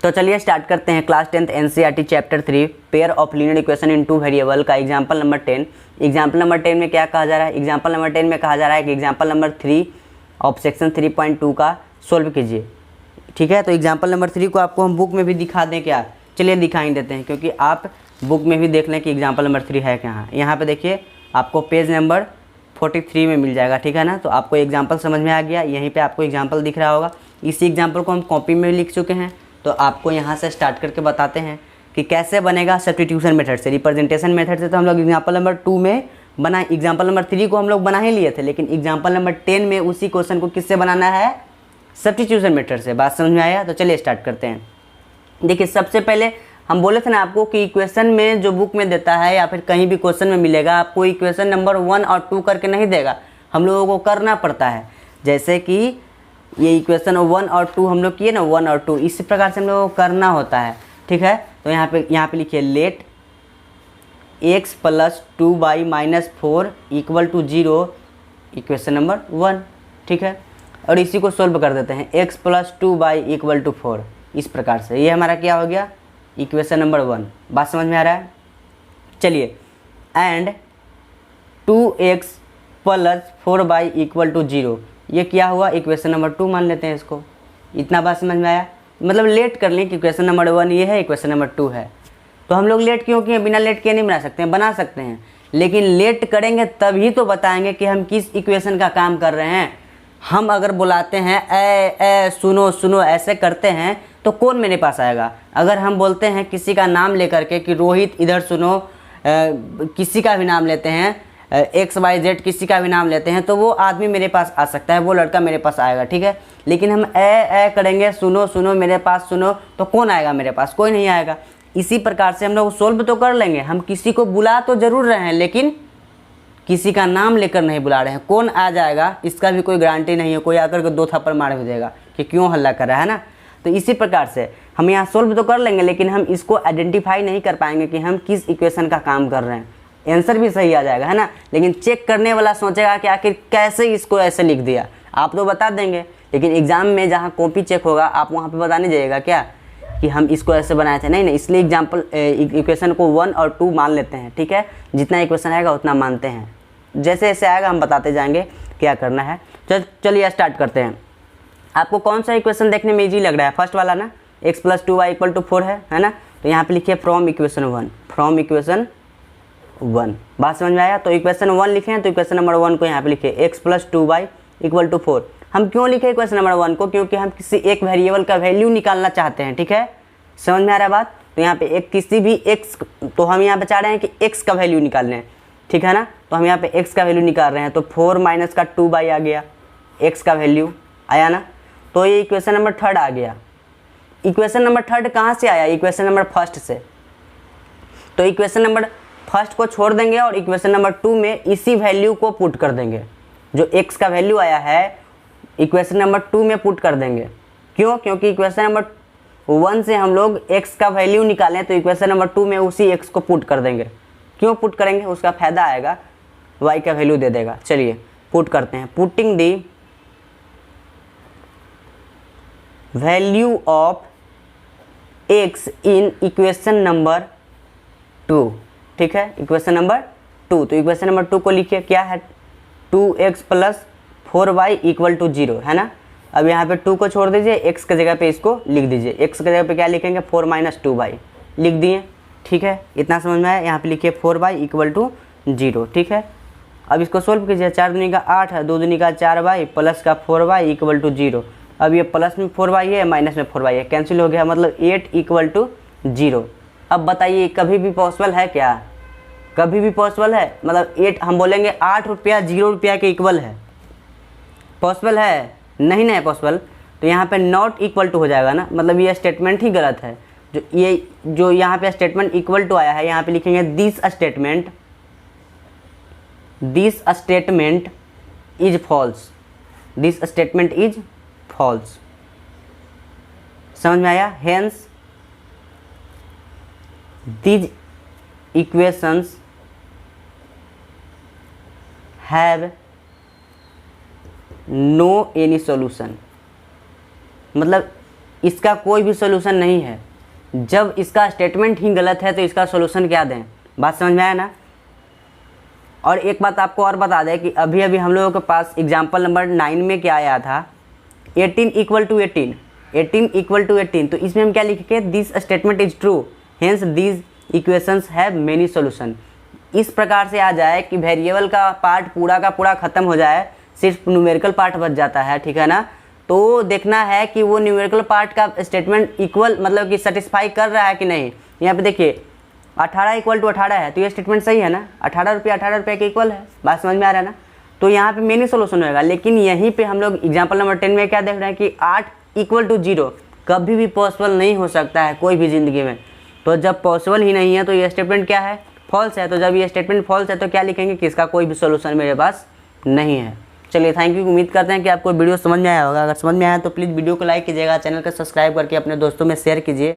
तो चलिए स्टार्ट करते हैं class 10th NCERT chapter 3 pair of linear equation in two variable का एग्जांपल नंबर 10। एग्जांपल नंबर 10 में क्या कहा जा रहा है? एग्जांपल नंबर 10 में कहा जा रहा है कि एग्जांपल नंबर 3 ऑफ सेक्शन 3.2 का सोल्व कीजिए। ठीक है, तो एग्जांपल नंबर 3 को आपको हम बुक में भी दिखा दें क्या? चलिए दिखाई देते हैं, क्योंकि आप बुक में भी देख लें कि एग्जाम्पल नंबर 3 है क्या। यहाँ पे देखिए आपको पेज नंबर 43 में मिल जाएगा। ठीक है ना, तो आपको एग्जाम्पल समझ में आ गया। यहीं पे आपको एग्जाम्पल दिख रहा होगा। इसी एग्जाम्पल को हम कॉपी में लिख चुके हैं, तो आपको यहाँ से स्टार्ट करके बताते हैं कि कैसे बनेगा सब्स्टिट्यूशन मेथड से। रिप्रेजेंटेशन मेथड से तो हम लोग एग्जाम्पल नंबर 2 में बना, एग्जाम्पल नंबर 3 को हम लोग बना ही लिए थे, लेकिन एग्जाम्पल नंबर 10 में उसी क्वेश्चन को किससे बनाना है? सब्स्टिट्यूशन मेथड से। बात समझ में आया? तो चलिए स्टार्ट करते हैं। देखिए सबसे पहले हम बोले थे ना आपको कि इक्वेशन में जो बुक में देता है या फिर कहीं भी क्वेश्चन में मिलेगा, आपको इक्वेशन नंबर 1 और 2 करके नहीं देगा, हम लोगों को करना पड़ता है। जैसे कि ये इक्वेशन 1 और 2 हम लोग किए ना, 1 और 2, इसी प्रकार से हम लोगों को करना होता है। ठीक है, तो यहाँ पे लिखिए late x + 2y - 4 = 0 equation number 1। ठीक है, और इसी को सोल्व कर देते हैं। x + 2y = 4, इस प्रकार से ये हमारा क्या हो गया? Equation number 1। बात समझ में आ रहा है? चलिए, एंड 2x + 4y = 0, ये क्या हुआ? इक्वेशन नंबर 2 मान लेते हैं इसको। इतना बात समझ में आया? मतलब लेट कर लें कि इक्वेशन नंबर 1 ये है, इक्वेशन नंबर 2 है। तो हम लोग लेट क्यों किए? बिना लेट किए नहीं बना सकते हैं, बना सकते हैं, लेकिन लेट करेंगे तभी तो बताएंगे कि हम किस इक्वेशन का काम कर रहे हैं। हम अगर बुलाते हैं ए सुनो सुनो ऐसे करते हैं तो कौन मेरे पास आएगा? अगर हम बोलते हैं किसी का नाम लेकर के कि रोहित इधर सुनो, किसी का भी नाम लेते हैं, XYZ किसी का भी नाम लेते हैं, तो वो आदमी मेरे पास आ सकता है, वो लड़का मेरे पास आएगा। ठीक है, लेकिन हम ए करेंगे सुनो सुनो मेरे पास सुनो, तो कौन आएगा मेरे पास? कोई नहीं आएगा। इसी प्रकार से हम लोग सोल्व तो कर लेंगे, हम किसी को बुला तो ज़रूर रहे हैं, लेकिन किसी का नाम लेकर नहीं बुला रहे हैं। कौन आ जाएगा इसका भी कोई गारंटी नहीं है, कोई आकर के 2 थप्पड़ मार भी देगा कि क्यों हल्ला कर रहा है ना। तो इसी प्रकार से हम यहाँ सोल्व तो कर लेंगे, लेकिन हम इसको आइडेंटिफाई नहीं कर पाएंगे कि हम किस इक्वेशन का काम कर रहे हैं। आंसर भी सही आ जाएगा, है ना, लेकिन चेक करने वाला सोचेगा कि आखिर कैसे इसको ऐसे लिख दिया। आप तो बता देंगे, लेकिन एग्जाम में जहाँ कॉपी चेक होगा आप वहाँ पे बता नहीं जाइएगा क्या कि हम इसको ऐसे बनाए थे। नहीं, इसलिए एग्जाम्पल इक्वेशन को 1 और 2 मान लेते हैं। ठीक है, जितना इक्वेशन आएगा उतना मानते हैं, जैसे जैसे आएगा हम बताते जाएंगे क्या करना है। चलिए स्टार्ट करते हैं। आपको कौन सा इक्वेशन देखने में इजी लग रहा है? फर्स्ट वाला ना, x + 2y = 4 है ना। तो यहाँ पे लिखिए फ्रॉम इक्वेशन 1, फ्रॉम इक्वेशन 1। बात समझ में आया? तो इक्वेशन 1 लिखे हैं, तो इक्वेशन नंबर 1 को यहाँ पे लिखिए x + 2y = 4। हम क्यों लिखे इक्वेशन नंबर 1 को? क्योंकि हम किसी एक वेरिएबल का वैल्यू निकालना चाहते हैं। ठीक है, समझ में आ रहा है बात? तो यहाँ पे एक किसी भी x, तो हम यहाँ पे चाह रहे हैं कि x का वैल्यू निकालना है। ठीक है ना, तो हम यहाँ पे x का वैल्यू निकाल रहे हैं, तो 4 - 2y आ गया, x का वैल्यू आया ना। तो ये इक्वेशन नंबर 3 आ गया। इक्वेशन नंबर 3 कहाँ से आया? इक्वेशन नंबर 1 से। तो इक्वेशन नंबर 1 को छोड़ देंगे और इक्वेशन नंबर 2 में इसी वैल्यू को पुट कर देंगे। जो x का वैल्यू आया है इक्वेशन नंबर 2 में पुट कर देंगे। क्यों? क्योंकि इक्वेशन नंबर 1 से हम लोग x का वैल्यू निकालें, तो इक्वेशन नंबर 2 में उसी x को पुट कर देंगे। क्यों पुट करेंगे? उसका फायदा आएगा, y का वैल्यू दे देगा। चलिए पुट करते हैं। Putting the value of x in equation number 2। ठीक है, इक्वेशन नंबर 2। तो इक्वेशन नंबर 2 को लिखिए, क्या है? 2x + 4y = 0, है ना। अब यहाँ पे 2 को छोड़ दीजिए, x की जगह पे इसको लिख दीजिए। x की जगह पे क्या लिखेंगे? 4 - 2y लिख दिए। ठीक है, इतना समझ में आया? यहाँ पे लिखिए 4y = 0। ठीक है, अब इसको सोल्व कीजिए। 4 दूनी का 8 है, 2 दूनी का 4y प्लस का 4y = 0। अब ये प्लस में 4y है, माइनस में 4y है, कैंसिल हो गया, मतलब 8 = 0। अब बताइए कभी भी पॉसिबल है क्या? कभी भी पॉसिबल है? मतलब 8 हम बोलेंगे 8 रुपया 0 रुपया के इक्वल है, पॉसिबल है? नहीं ना है पॉसिबल। तो यहाँ पे नॉट इक्वल टू हो जाएगा ना, मतलब ये स्टेटमेंट ही गलत है। जो यहाँ पे स्टेटमेंट इक्वल टू आया है, यहाँ पे लिखेंगे this statement is false, this statement is false. समझ में आया? Hence these equations have no any solution. मतलब इसका कोई भी सोल्यूशन नहीं है। जब इसका स्टेटमेंट ही गलत है तो इसका सोल्यूशन क्या दें? बात समझ में आया ना। और एक बात आपको और बता दें कि अभी अभी हम लोगों के पास एग्जाम्पल नंबर 9 में क्या आया था, 18 = 18, 18 = 18। तो इसमें हम क्या लिखेंगे? This statement is true, hence these equations have many solution. इस प्रकार से आ जाए कि वेरिएबल का पार्ट पूरा का पूरा खत्म हो जाए, सिर्फ न्यूमेरिकल पार्ट बच जाता है, ठीक है ना। तो देखना है कि वो न्यूमेरिकल पार्ट का स्टेटमेंट इक्वल मतलब कि सेटिस्फाई कर रहा है कि नहीं। यहाँ पे देखिए 18 = 18 है, तो ये स्टेटमेंट सही है ना, 18 रुपये के इक्वल है। बात समझ में आ रहा है ना। तो यहाँ पे मेनी सोल्यूशन होगा। लेकिन यहीं पे हम लोग एग्जाम्पल नंबर 10 में क्या देख रहे हैं कि 8 = 0 कभी भी पॉसिबल नहीं हो सकता है कोई भी ज़िंदगी में। तो जब पॉसिबल ही नहीं है तो ये स्टेटमेंट क्या है? फॉल्स है। तो जब ये स्टेटमेंट फॉल्स है तो क्या लिखेंगे कि इसका कोई भी सोल्यूशन मेरे पास नहीं है। चलिए थैंक यू। उम्मीद करते हैं कि आपको वीडियो समझ में आया होगा। अगर समझ में आया तो प्लीज़ वीडियो को लाइक कीजिएगा, चैनल को सब्सक्राइब करके अपने दोस्तों में शेयर कीजिए।